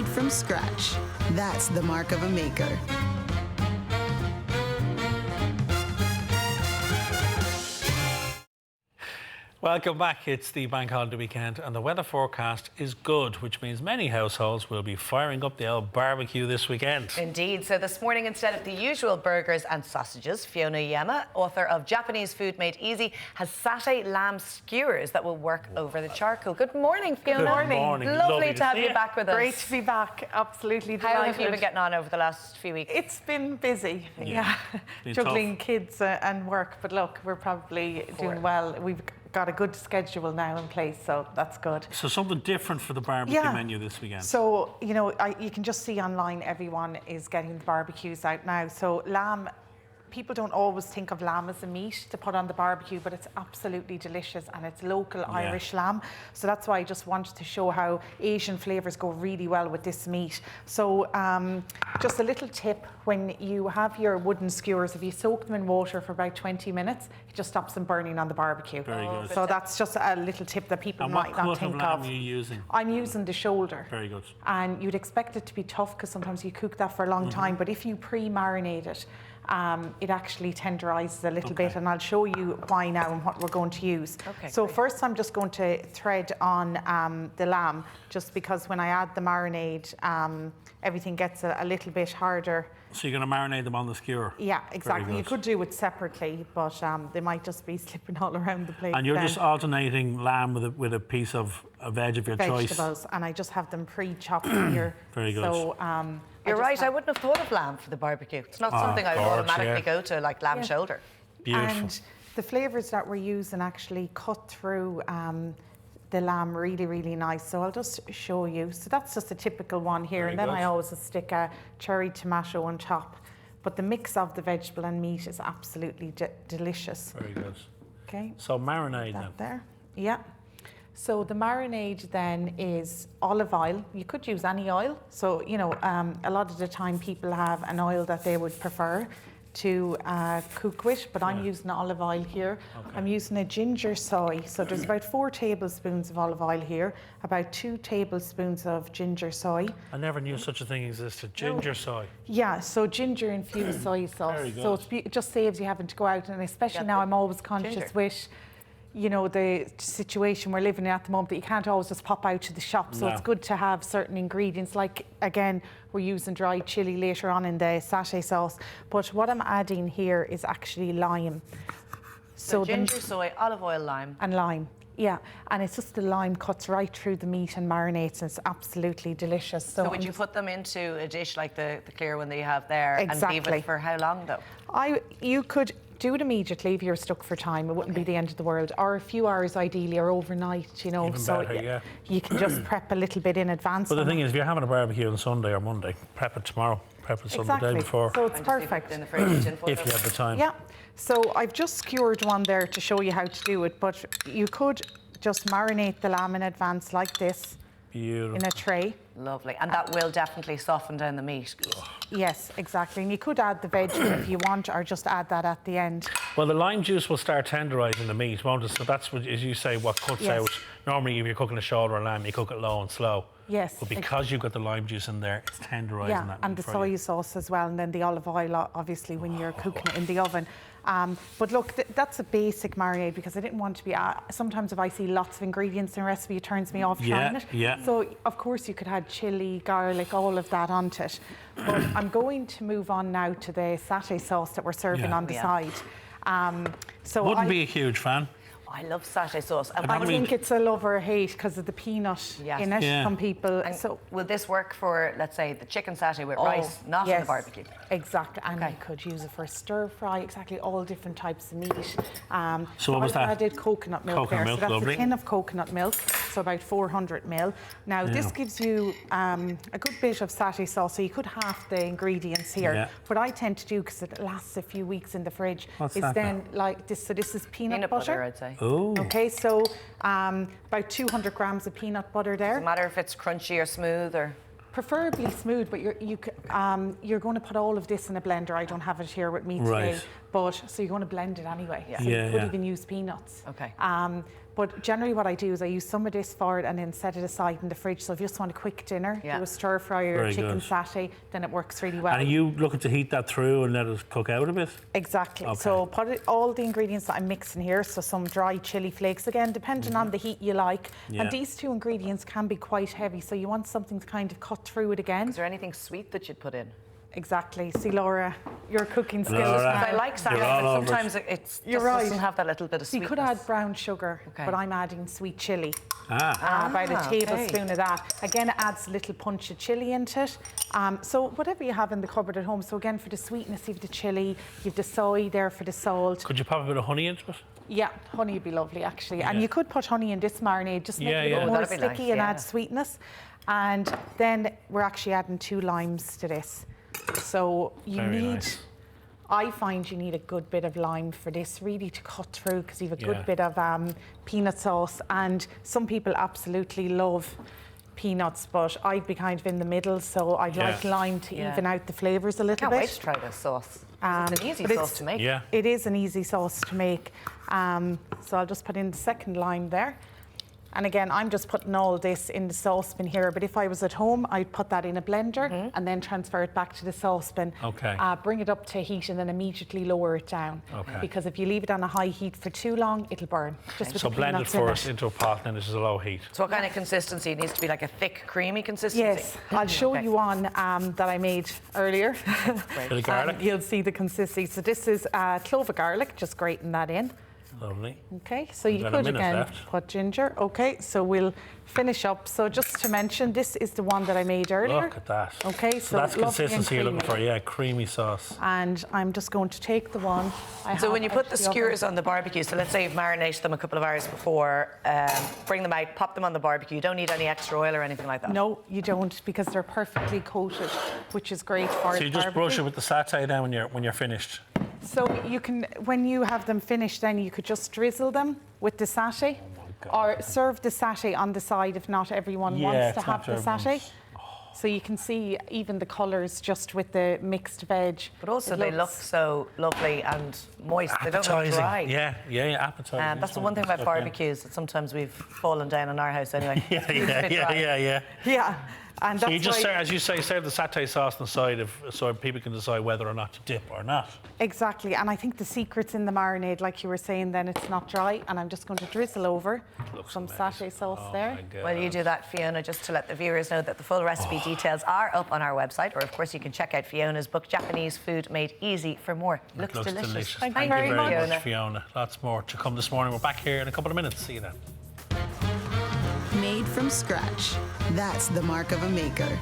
made from scratch. That's the mark of a maker. Welcome back. It's the bank holiday weekend and the weather forecast is good, which means many households will be firing up the old barbecue this weekend. Indeed. So this morning, instead of the usual burgers and sausages, Fiona Uyema, author of Japanese Food Made Easy, has satay lamb skewers that will work over the charcoal. Good morning, Fiona. Good morning. Lovely to have you back with us. Great to be back. Absolutely delighted. How have you been getting on over the last few weeks? It's been busy. Yeah. Been Juggling kids and work. But look, we're probably doing well. We've got a good schedule now in place, so that's good. So something different for the barbecue menu this weekend. So, you know, you can just see online everyone is getting the barbecues out now. So lamb, people don't always think of lamb as a meat to put on the barbecue, but it's absolutely delicious and it's local Irish lamb. So that's why I just wanted to show how Asian flavours go really well with this meat. So just a little tip, when you have your wooden skewers, if you soak them in water for about 20 minutes, it just stops them burning on the barbecue. Very good. So that's just a little tip that people might not think of. And what cut of lamb are you using? I'm using the shoulder. Very good. And you'd expect it to be tough because sometimes you cook that for a long time, but if you pre-marinate it, it actually tenderises a little bit, and I'll show you why now and what we're going to use. So first I'm just going to thread on the lamb, just because when I add the marinade, everything gets a little bit harder. So you're going to marinate them on the skewer? Yeah, exactly. You could do it separately, but they might just be slipping all around the plate. And you're just alternating lamb with a piece of a veg of your choice? Vegetables, and I just have them pre-chopped here. Very good. So, You're right, I wouldn't have thought of lamb for the barbecue. It's not something I would automatically go to, like lamb shoulder. Beautiful. And the flavours that we're using actually cut through the lamb really, really nice. So I'll just show you. So that's just a typical one here. Very and then good. I always stick a cherry tomato on top. But the mix of the vegetable and meat is absolutely delicious. Very good. Okay. So marinade That now. there. Yeah. So the marinade then is olive oil. You could use any oil. So, you know, a lot of the time people have an oil that they would prefer to cook with, but I'm using olive oil here. I'm using a ginger soy. So there's about 4 tablespoons of olive oil here, about 2 tablespoons of ginger soy. I never knew such a thing existed. Ginger soy. Yeah, so ginger infused soy sauce. Very good. So it just saves you having to go out, and especially now I'm always conscious with, you know, the situation we're living in at the moment, that you can't always just pop out to the shop. So it's good to have certain ingredients, like, again, we're using dried chilli later on in the satay sauce. But what I'm adding here is actually lime. So ginger, soy, olive oil, lime. And lime, yeah. And it's just the lime cuts right through the meat and marinates, and it's absolutely delicious. So would you put them into a dish like the clear one that you have there and leave it for how long, though? You could do it immediately if you're stuck for time. It wouldn't be the end of the world. Or a few hours ideally, or overnight, you know. Even so better, you can just prep a little bit in advance. But the thing is, if you're having a barbecue on Sunday or Monday, prep it tomorrow. Prep it Sunday the day before. So it's perfect. In the fridge, if you have the time. Yeah. So I've just skewered one there to show you how to do it, but you could just marinate the lamb in advance like this. Beautiful. In a tray. Lovely. And that will definitely soften down the meat. Yes, exactly. And you could add the veg if you want, or just add that at the end. Well, the lime juice will start tenderising the meat, won't it? So that's what, as you say, what cuts out. Normally, if you're cooking a shoulder of lamb, you cook it low and slow. Yes. But because you've got the lime juice in there, it's tenderising that meat. And the soy sauce as well, and then the olive oil, obviously, when you're cooking it in the oven. But look, that's a basic marinade, because I didn't want to be... sometimes if I see lots of ingredients in a recipe, it turns me off trying it. Yeah. So, of course, you could add chilli, garlic, all of that onto it. But I'm going to move on now to the satay sauce that we're serving on the side. Wouldn't be a huge fan. I love satay sauce. And I think it's a love or a hate because of the peanut in it. Some people. And so will this work for, let's say, the chicken satay with rice, not in the barbecue? Exactly. And I could use it for stir fry. Exactly, all different types of meat. So what was that? I did coconut milk there. Milk, so that's lovely. a tin of coconut milk, so about 400 ml. Now this gives you a good bit of satay sauce. So you could half the ingredients here. Yeah. What I tend to do, because it lasts a few weeks in the fridge, is then like this. So this is peanut butter, I'd say. Oh. Okay, so about 200 grams of peanut butter there. Doesn't matter if it's crunchy or smooth or... Preferably smooth, but you're going to put all of this in a blender. I don't have it here with me today. but so you're going to blend it anyway. Yeah. So Yeah, you could yeah. even use peanuts. Okay. But generally what I do is I use some of this for it and then set it aside in the fridge. So if you just want a quick dinner, Yeah. do a stir fry or Very chicken good. satay, then it works really well. And are you looking to heat that through and let it cook out a bit? Exactly. Okay. So put all the ingredients that I'm mixing here. So some dry chili flakes, again, depending on the heat you like. Yeah. And these two ingredients can be quite heavy. So you want something to kind of cut through it again. Is there anything sweet that you'd put in? Exactly. See, Laura, your cooking skills. Laura. now. I like satay, You're all but over it. sometimes it You're just right. doesn't have that little bit of So you sweetness. could add brown sugar, Okay. but I'm adding sweet chili. About a okay. tablespoon of that. Again, it adds a little punch of chili into it. So whatever you have in the cupboard at home. So again, for the sweetness, you have the chili, you have the soy there for the salt. Could you pop a bit of honey into it? Yeah, honey would be lovely actually. And Yeah. you could put honey in this marinade, just make Yeah, it a yeah. bit Oh, more that'd be sticky nice, and yeah. add sweetness. And then we're actually adding 2 limes to this. So you Very need, nice. I find you need a good bit of lime for this really to cut through because you have a Yeah. good bit of peanut sauce. And some people absolutely love peanuts, but I'd be kind of in the middle. So I'd Yeah. like lime to Yeah. even out the flavours a little Can't bit. wait to try this sauce. It's an easy but sauce to make. Yeah. It is an easy sauce to make. So I'll just put in the second lime there. And again, I'm just putting all this in the saucepan here, but if I was at home, I'd put that in a blender and then transfer it back to the saucepan. Okay. Bring it up to heat and then immediately lower it down. Okay. Because if you leave it on a high heat for too long, it'll burn. Just with So the blend it peanuts in first into a pot, then this is a low heat. So what kind of consistency? It needs to be like a thick, creamy consistency? Yes, I'll show Okay. you one that I made earlier. Bit of garlic. You'll see the consistency. So this is clove of garlic, just grating that in. Lovely. Okay, so you We've got a could minute again left. put ginger. Okay, so we'll finish up. So just to mention, this is the one that I made earlier. Look at that. Okay, so that's lovely and consistency you're looking for. creamy. Yeah, creamy sauce. And I'm just going to take the one. So when you put the out of oven. skewers on the barbecue, so let's say you've marinated them a couple of hours before, bring them out, pop them on the barbecue. You don't need any extra oil or anything like that? No, you don't, because they're perfectly coated, which is great for So you just brush it with the satay then when you're finished. So you can, when you have them finished, then you could just drizzle them with the satay, or serve the satay on the side if not everyone Yeah, wants to it's not have the for everyone. satay. So you can see even the colours just with the mixed veg. But also It they look looks- so lovely and moist. They don't look Appetizing. dry. Yeah, appetizing. That's the one thing about barbecues that sometimes we've fallen down in our house anyway. Yeah, It's a bit dry. Yeah, and So that's you just, why, as you say, serve the satay sauce on the side so people can decide whether or not to dip or not. exactly. And I think the secret's in the marinade, like you were saying, then it's not dry. And I'm just going to drizzle over Looks some amazing. satay sauce Oh there. my God. Well, you do that, Fiona, just to let the viewers know that the full recipe details are up on our website, or of course you can check out Fiona's book, Japanese Food Made Easy, for more. It Looks delicious. Thank Thank you you very Fiona. much, Fiona. Lots more to come this morning. We're back here in a couple of minutes. See you then. Made from scratch. That's the mark of a maker.